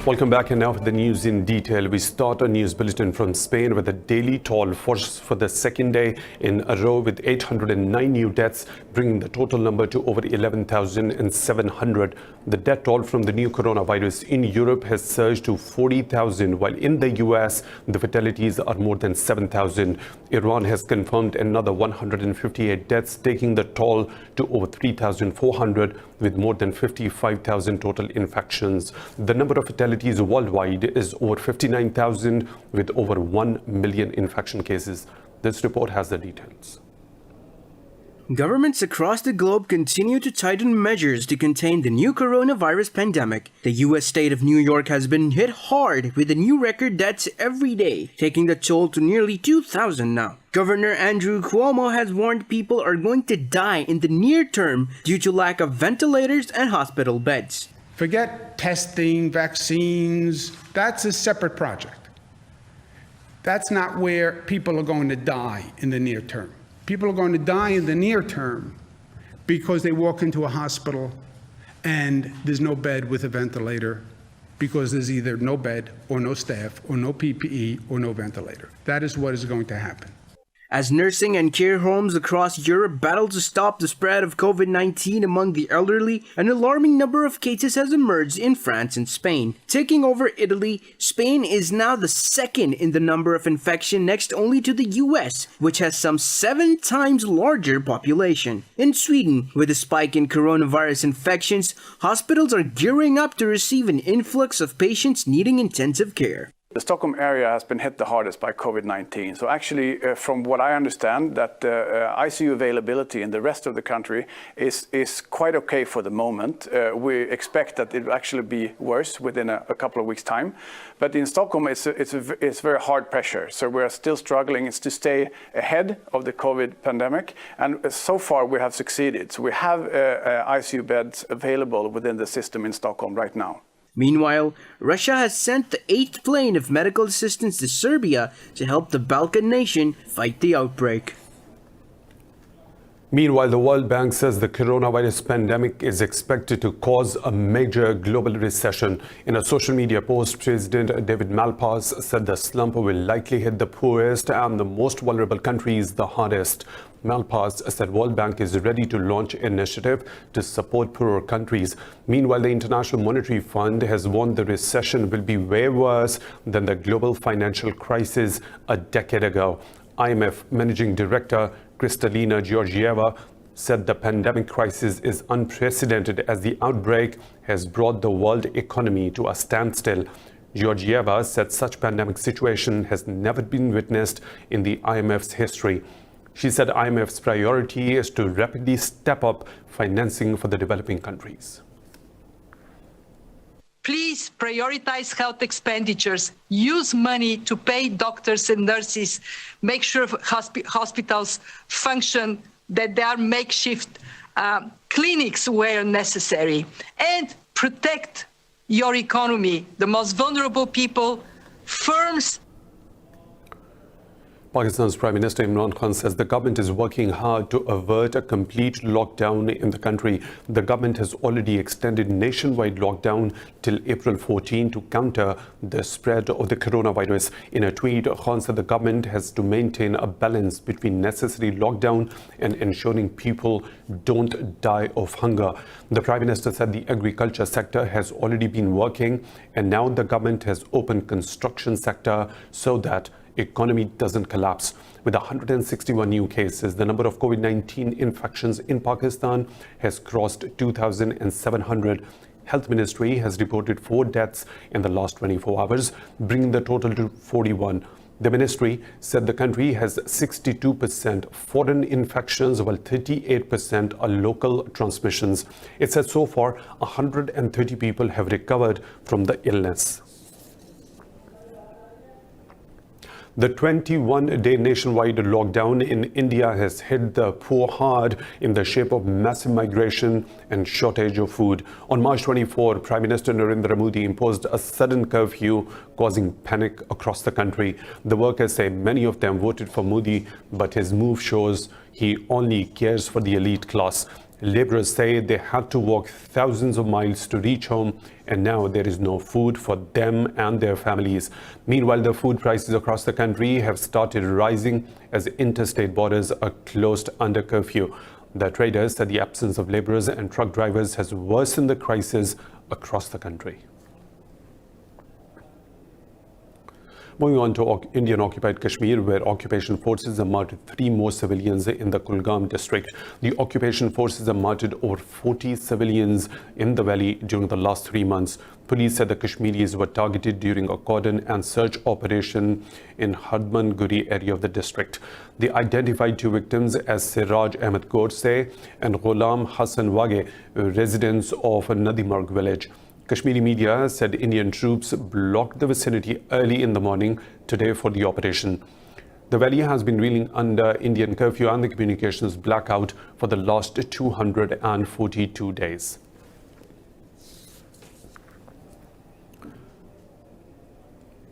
Welcome back, and now for the news in detail. We start a news bulletin from Spain with a daily toll for the second day in a row with 809 new deaths, bringing the total number to over 11,700. The death toll from the new coronavirus in Europe has surged to 40,000, while in the US, the fatalities are more than 7,000. Iran has confirmed another 158 deaths, taking the toll to over 3,400, with more than 55,000 total infections. The number of fatalities worldwide is over 59,000, with over 1 million infection cases. This report has the details. Governments across the globe continue to tighten measures to contain the new coronavirus pandemic. The U.S. state of New York has been hit hard with the new record deaths every day, taking the toll to nearly 2,000 now. Governor Andrew Cuomo has warned people are going to die in the near term due to lack of ventilators and hospital beds. Forget testing, vaccines, that's a separate project. That's not where people are going to die in the near term. People are going to die in the near term because they walk into a hospital and there's no bed with a ventilator, because there's either no bed or no staff or no PPE or no ventilator. That is what is going to happen. As nursing and care homes across Europe battle to stop the spread of COVID-19 among the elderly, an alarming number of cases has emerged in France and Spain. Taking over Italy, Spain is now the second in the number of infection, next only to the US, which has some 7 times larger population. In Sweden, with a spike in coronavirus infections, hospitals are gearing up to receive an influx of patients needing intensive care. The Stockholm area has been hit the hardest by COVID-19. So actually, from what I understand, that ICU availability in the rest of the country is quite okay for the moment. We expect that it will actually be worse within a couple of weeks' time. But in Stockholm, it's very hard pressure. So we're still struggling. It's to stay ahead of the COVID pandemic. And so far, we have succeeded. So we have ICU beds available within the system in Stockholm right now. Meanwhile, Russia has sent the 8th plane of medical assistance to Serbia to help the Balkan nation fight the outbreak. Meanwhile, the World Bank says the coronavirus pandemic is expected to cause a major global recession. In a social media post, President David Malpass said the slump will likely hit the poorest and the most vulnerable countries the hardest. Malpass said World Bank is ready to launch an initiative to support poorer countries. Meanwhile, the International Monetary Fund has warned the recession will be way worse than the global financial crisis a decade ago. IMF Managing Director Kristalina Georgieva said the pandemic crisis is unprecedented as the outbreak has brought the world economy to a standstill. Georgieva said such pandemic situation has never been witnessed in the IMF's history. She said IMF's priority is to rapidly step up financing for the developing countries. Please prioritize health expenditures, use money to pay doctors and nurses, make sure hospitals function, that there are makeshift clinics where necessary, and protect your economy, the most vulnerable people, firms. Pakistan's Prime Minister Imran Khan says the government is working hard to avert a complete lockdown in the country. The government has already extended nationwide lockdown till April 14 to counter the spread of the coronavirus. In a tweet, Khan said the government has to maintain a balance between necessary lockdown and ensuring people don't die of hunger. The Prime Minister said the agriculture sector has already been working, and now the government has opened construction sector so that economy doesn't collapse. With 161 new cases, the number of COVID-19 infections in Pakistan has crossed 2,700. Health Ministry has reported 4 deaths in the last 24 hours, bringing the total to 41. The ministry said the country has 62% foreign infections, while 38% are local transmissions. It said so far 130 people have recovered from the illness. The 21-day nationwide lockdown in India has hit the poor hard in the shape of massive migration and shortage of food. On March 24, Prime Minister Narendra Modi imposed a sudden curfew, causing panic across the country. The workers say many of them voted for Modi, but his move shows he only cares for the elite class. Laborers say they had to walk thousands of miles to reach home, and now there is no food for them and their families. Meanwhile, the food prices across the country have started rising as interstate borders are closed under curfew. The traders said the absence of laborers and truck drivers has worsened the crisis across the country. Moving on to Indian-occupied Kashmir, where occupation forces have murdered 3 more civilians in the Kulgam district. The occupation forces have murdered over 40 civilians in the valley during the last 3 months. Police said the Kashmiris were targeted during a cordon and search operation in Hadmanguri area of the district. They identified 2 victims as Siraj Ahmed Godse and Ghulam Hassan Wage, residents of Nadimarg village. Kashmiri media said Indian troops blocked the vicinity early in the morning today for the operation. The valley has been reeling under Indian curfew and the communications blackout for the last 242 days.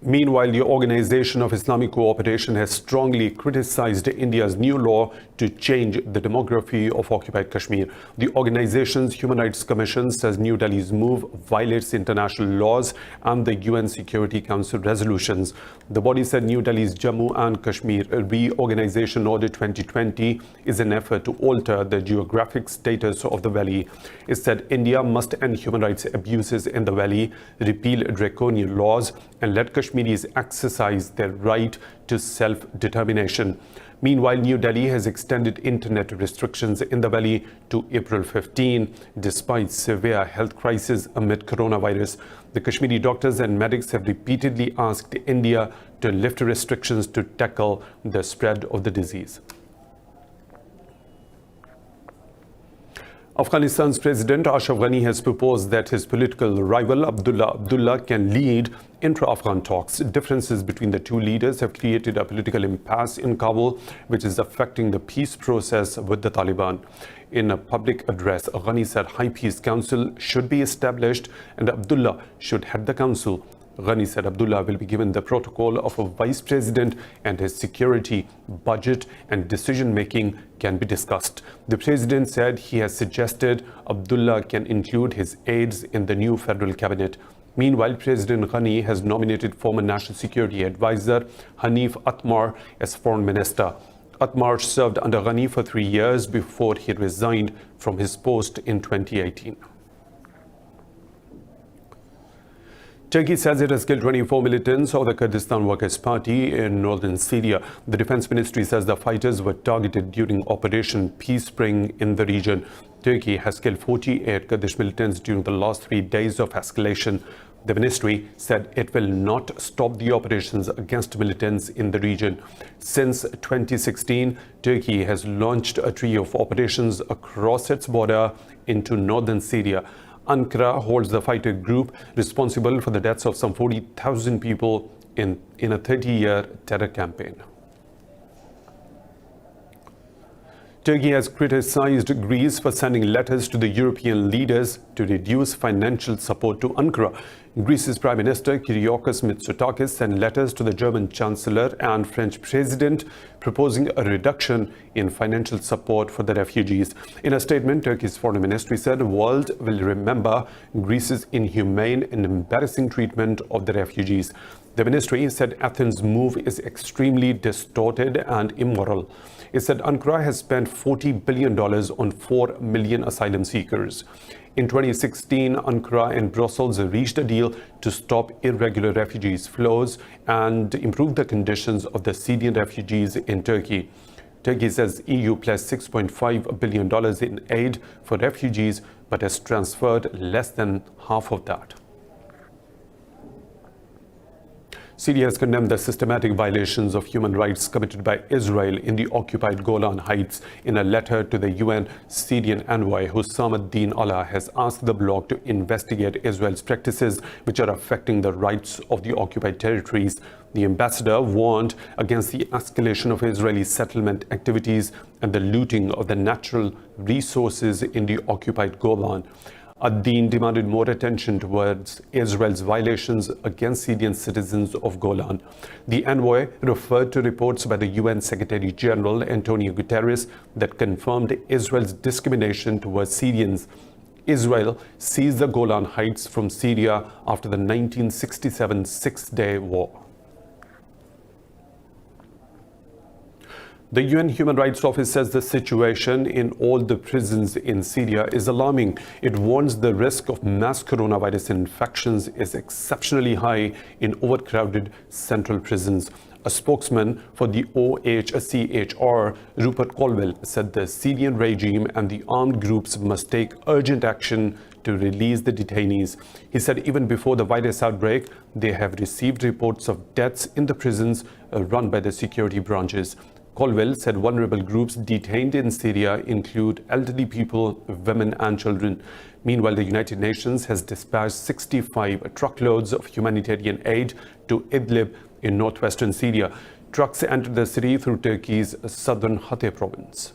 Meanwhile, the Organization of Islamic Cooperation has strongly criticized India's new law to change the demography of occupied Kashmir. The organization's Human Rights Commission says New Delhi's move violates international laws and the UN Security Council resolutions. The body said New Delhi's Jammu and Kashmir Reorganization Order 2020 is an effort to alter the geographic status of the valley. It said India must end human rights abuses in the valley, repeal draconian laws, and let Kashmiris exercise their right to self-determination. Meanwhile, New Delhi has extended internet restrictions in the valley to April 15, despite severe health crisis amid coronavirus. The Kashmiri doctors and medics have repeatedly asked India to lift restrictions to tackle the spread of the disease. Afghanistan's President Ashraf Ghani has proposed that his political rival Abdullah Abdullah can lead intra-Afghan talks. Differences between the 2 leaders have created a political impasse in Kabul, which is affecting the peace process with the Taliban. In a public address, Ghani said High Peace Council should be established and Abdullah should head the council. Ghani said Abdullah will be given the protocol of a vice president and his security, budget and decision-making can be discussed. The president said he has suggested Abdullah can include his aides in the new federal cabinet. Meanwhile, President Ghani has nominated former National Security Advisor Hanif Atmar as foreign minister. Atmar served under Ghani for 3 years before he resigned from his post in 2018. Turkey says it has killed 24 militants of the Kurdistan Workers' Party in northern Syria. The Defense Ministry says the fighters were targeted during Operation Peace Spring in the region. Turkey has killed 48 Kurdish militants during the last 3 days of escalation. The ministry said it will not stop the operations against militants in the region. Since 2016, Turkey has launched a trio of operations across its border into northern Syria. Ankara holds the fighter group responsible for the deaths of some 40,000 people in a 30-year terror campaign. Turkey has criticized Greece for sending letters to the European leaders to reduce financial support to Ankara. Greece's Prime Minister Kyriakos Mitsotakis sent letters to the German Chancellor and French President proposing a reduction in financial support for the refugees. In a statement, Turkey's Foreign Ministry said the world will remember Greece's inhumane and embarrassing treatment of the refugees. The ministry said Athens' move is extremely distorted and immoral. It said Ankara has spent $40 billion on 4 million asylum seekers. In 2016, Ankara and Brussels reached a deal to stop irregular refugees flows and improve the conditions of the Syrian refugees in Turkey. Turkey says EU pledged $6.5 billion in aid for refugees, but has transferred less than half of that. Syria has condemned the systematic violations of human rights committed by Israel in the occupied Golan Heights. In a letter to the UN, Syrian envoy Hussam ad-Din Allah has asked the bloc to investigate Israel's practices which are affecting the rights of the occupied territories. The ambassador warned against the escalation of Israeli settlement activities and the looting of the natural resources in the occupied Golan. Ad-Din demanded more attention towards Israel's violations against Syrian citizens of Golan. The envoy referred to reports by the UN Secretary General Antonio Guterres that confirmed Israel's discrimination towards Syrians. Israel seized the Golan Heights from Syria after the 1967 Six-Day War. The UN Human Rights Office says the situation in all the prisons in Syria is alarming. It warns the risk of mass coronavirus infections is exceptionally high in overcrowded central prisons. A spokesman for the OHCHR, Rupert Colville, said the Syrian regime and the armed groups must take urgent action to release the detainees. He said even before the virus outbreak, they have received reports of deaths in the prisons run by the security branches. Colville said vulnerable groups detained in Syria include elderly people, women and children. Meanwhile, the United Nations has dispatched 65 truckloads of humanitarian aid to Idlib in northwestern Syria. Trucks entered the city through Turkey's southern Hatay province.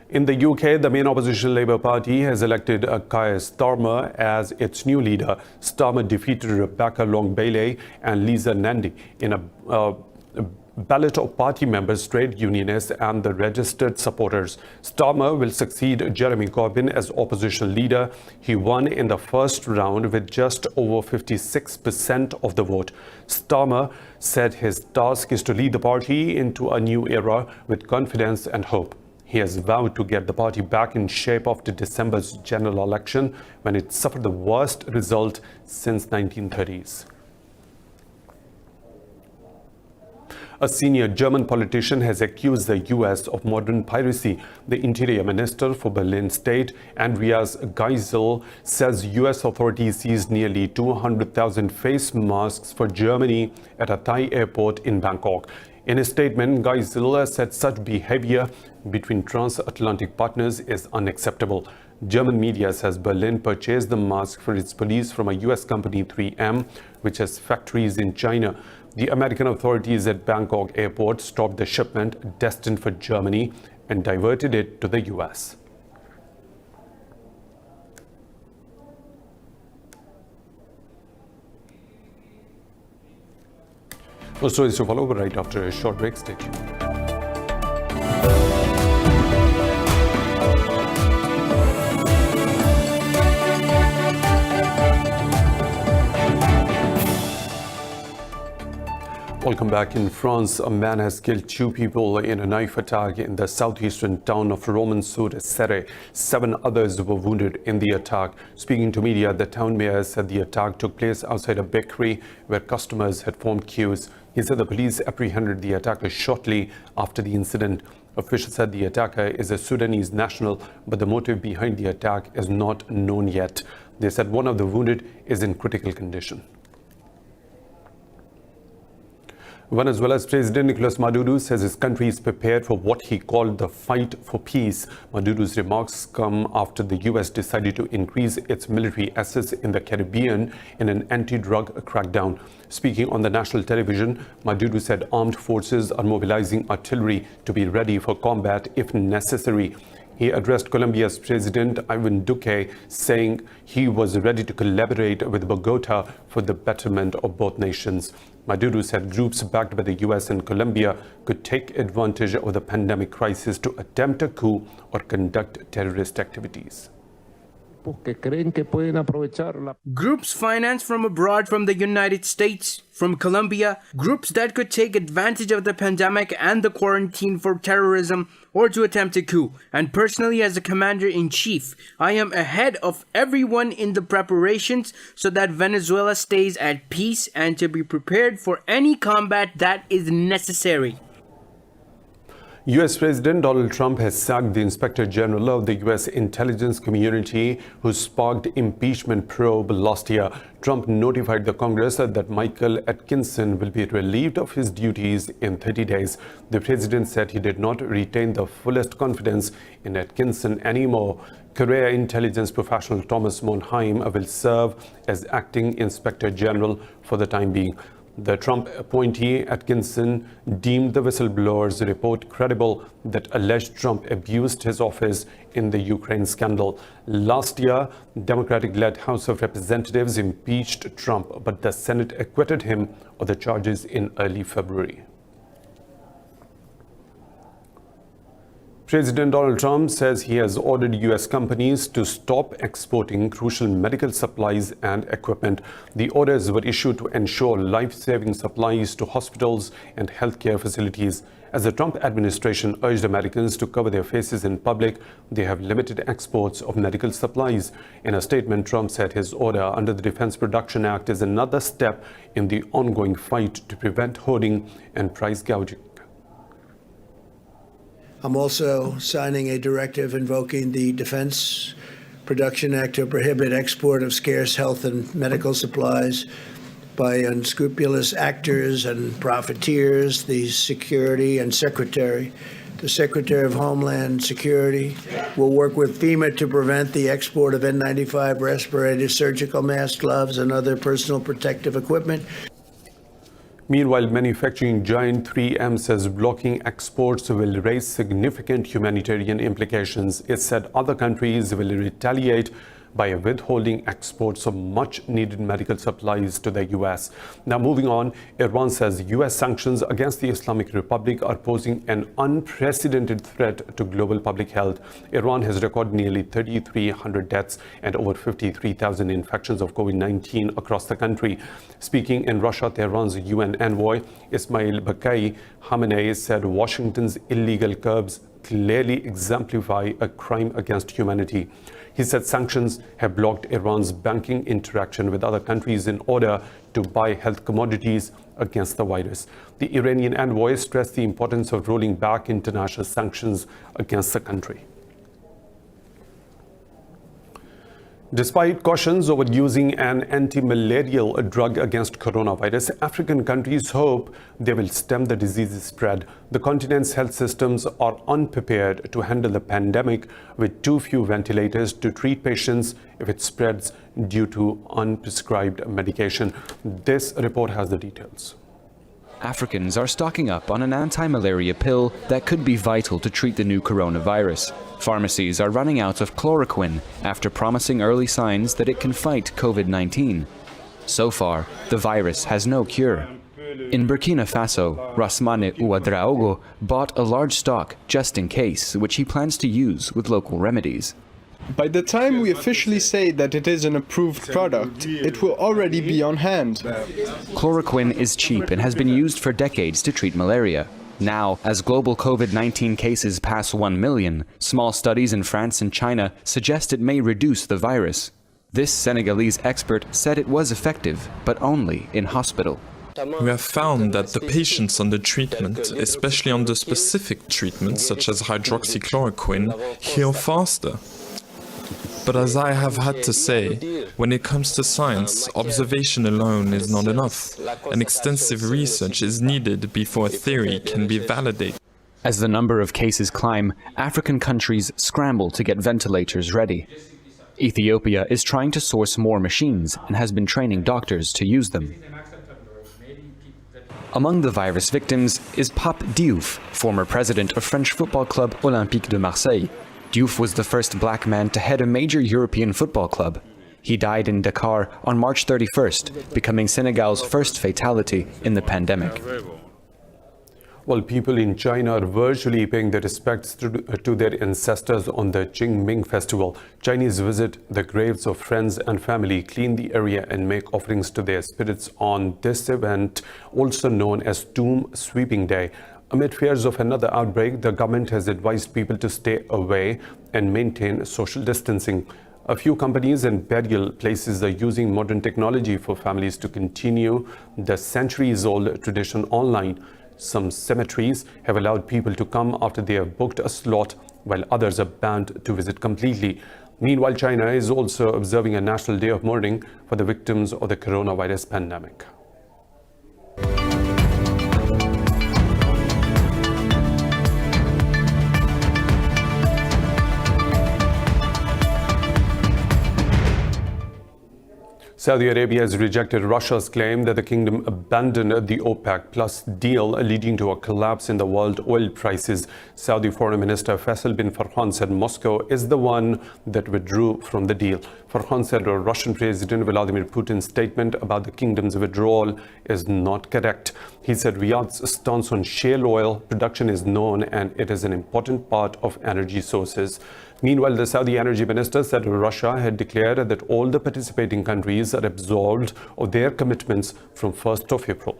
In the UK, the main opposition Labour Party has elected Keir Starmer as its new leader. Starmer defeated Rebecca Long-Bailey and Lisa Nandy in a ballot of party members, trade unionists and the registered supporters. Starmer will succeed Jeremy Corbyn as opposition leader. He won in the first round with just over 56% of the vote. Starmer said his task is to lead the party into a new era with confidence and hope. He has vowed to get the party back in shape after December's general election, when it suffered the worst result since 1930s. A senior German politician has accused the US of modern piracy. The Interior Minister for Berlin State, Andreas Geisel, says US authorities seized nearly 200,000 face masks for Germany at a Thai airport in Bangkok. In a statement, Geisel said such behavior between transatlantic partners is unacceptable. German media says Berlin purchased the mask for its police from a US company 3M, which has factories in China. The American authorities at Bangkok airport stopped the shipment destined for Germany and diverted it to the US. More stories to follow right after a short break. Stay tuned. Welcome back. In France, a man has killed 2 people in a knife attack in the southeastern town of Romans-sur-Isère. 7 others were wounded in the attack. Speaking to media, the town mayor said the attack took place outside a bakery where customers had formed queues. He said the police apprehended the attacker shortly after the incident. Officials said the attacker is a Sudanese national, but the motive behind the attack is not known yet. They said one of the wounded is in critical condition. Venezuela's President Nicolas Maduro says his country is prepared for what he called the fight for peace. Maduro's remarks come after the US decided to increase its military assets in the Caribbean in an anti-drug crackdown. Speaking on the national television, Maduro said armed forces are mobilizing artillery to be ready for combat if necessary. He addressed Colombia's President Ivan Duque, saying he was ready to collaborate with Bogota for the betterment of both nations. Maduro said groups backed by the US and Colombia could take advantage of the pandemic crisis to attempt a coup or conduct terrorist activities. Groups financed from abroad, from the United States, from Colombia, groups that could take advantage of the pandemic and the quarantine for terrorism or to attempt a coup. And personally, as a commander-in-chief, I am ahead of everyone in the preparations so that Venezuela stays at peace and to be prepared for any combat that is necessary. US President Donald Trump has sacked the Inspector General of the US intelligence community who sparked impeachment probe last year. Trump notified the Congress that Michael Atkinson will be relieved of his duties in 30 days. The president said he did not retain the fullest confidence in Atkinson anymore. Career intelligence professional Thomas Monheim will serve as acting Inspector General for the time being. The Trump appointee Atkinson deemed the whistleblower's report credible that alleged Trump abused his office in the Ukraine scandal. Last year, Democratic-led House of Representatives impeached Trump, but the Senate acquitted him of the charges in early February. President Donald Trump says he has ordered U.S. companies to stop exporting crucial medical supplies and equipment. The orders were issued to ensure life-saving supplies to hospitals and healthcare facilities. As the Trump administration urged Americans to cover their faces in public, they have limited exports of medical supplies. In a statement, Trump said his order under the Defense Production Act is another step in the ongoing fight to prevent hoarding and price gouging. I'm also signing a directive invoking the Defense Production Act to prohibit export of scarce health and medical supplies by unscrupulous actors and profiteers. The Secretary of Homeland Security will work with FEMA to prevent the export of N95 respirators, surgical masks, gloves, and other personal protective equipment. Meanwhile, manufacturing giant 3M says blocking exports will raise significant humanitarian implications. It said other countries will retaliate by withholding exports of much-needed medical supplies to the U.S. Now, moving on, Iran says U.S. sanctions against the Islamic Republic are posing an unprecedented threat to global public health. Iran has recorded nearly 3,300 deaths and over 53,000 infections of COVID-19 across the country. Speaking in Russia, Tehran's UN envoy Ismail Baqai Khamenei said Washington's illegal curbs clearly exemplify a crime against humanity. He said sanctions have blocked Iran's banking interaction with other countries in order to buy health commodities against the virus. The Iranian envoy stressed the importance of rolling back international sanctions against the country. Despite cautions over using an anti-malarial drug against coronavirus, African countries hope they will stem the disease's spread. The continent's health systems are unprepared to handle the pandemic with too few ventilators to treat patients if it spreads due to unprescribed medication. This report has the details. Africans are stocking up on an anti-malaria pill that could be vital to treat the new coronavirus. Pharmacies are running out of chloroquine after promising early signs that it can fight COVID-19. So far, the virus has no cure. In Burkina Faso, Rasmane Ouadraogo bought a large stock just in case, which he plans to use with local remedies. By the time we officially say that it is an approved product, it will already be on hand. Chloroquine is cheap and has been used for decades to treat malaria. Now, as global COVID-19 cases pass 1 million, small studies in France and China suggest it may reduce the virus. This Senegalese expert said it was effective, but only in hospital. We have found that the patients under treatment, especially under specific treatments such as hydroxychloroquine, heal faster. But as I have had to say, when it comes to science, observation alone is not enough, and extensive research is needed before a theory can be validated. As the number of cases climb, African countries scramble to get ventilators ready. Ethiopia is trying to source more machines and has been training doctors to use them. Among the virus victims is Pape Diouf, former president of French football club Olympique de Marseille. Diouf was the first black man to head a major European football club. He died in Dakar on March 31st, becoming Senegal's first fatality in the pandemic. Well, people in China are virtually paying their respects to their ancestors on the Qingming festival. Chinese visit the graves of friends and family, clean the area and make offerings to their spirits on this event, also known as Tomb Sweeping Day. Amid fears of another outbreak, the government has advised people to stay away and maintain social distancing. A few companies and burial places are using modern technology for families to continue the centuries-old tradition online. Some cemeteries have allowed people to come after they have booked a slot, while others are banned to visit completely. Meanwhile, China is also observing a national day of mourning for the victims of the coronavirus pandemic. Saudi Arabia has rejected Russia's claim that the kingdom abandoned the OPEC Plus deal, leading to a collapse in the world oil prices. Saudi Foreign Minister Faisal bin Farhan said Moscow is the one that withdrew from the deal. Farhan said Russian President Vladimir Putin's statement about the kingdom's withdrawal is not correct. He said Riyadh's stance on shale oil production is known and it is an important part of energy sources. Meanwhile, the Saudi energy minister said Russia had declared that all the participating countries are absolved of their commitments from 1st of April.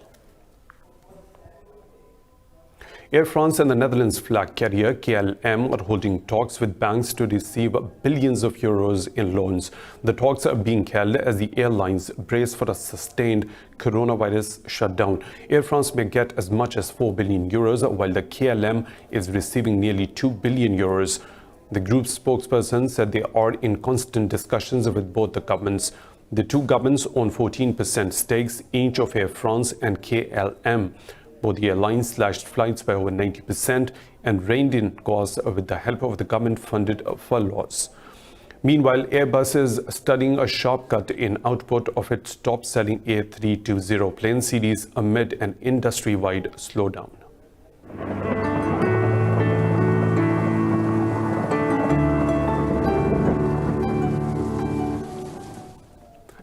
Air France and the Netherlands flag carrier KLM are holding talks with banks to receive billions of euros in loans. The talks are being held as the airlines brace for a sustained coronavirus shutdown. Air France may get as much as 4 billion euros, while the KLM is receiving nearly 2 billion euros. The group's spokesperson said they are in constant discussions with both the governments. The two governments own 14% stakes each of Air France and KLM. Both the airlines slashed flights by over 90% and reined in costs with the help of the government-funded furloughs. Meanwhile, Airbus is studying a sharp cut in output of its top-selling A320 plane series amid an industry-wide slowdown.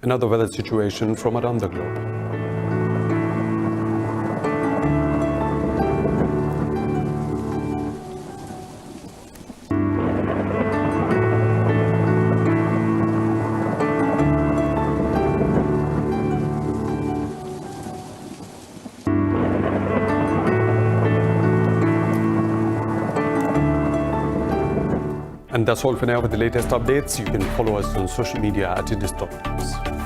Another weather situation from around the globe. And that's all for now with the latest updates. You can follow us on social media at Indus News.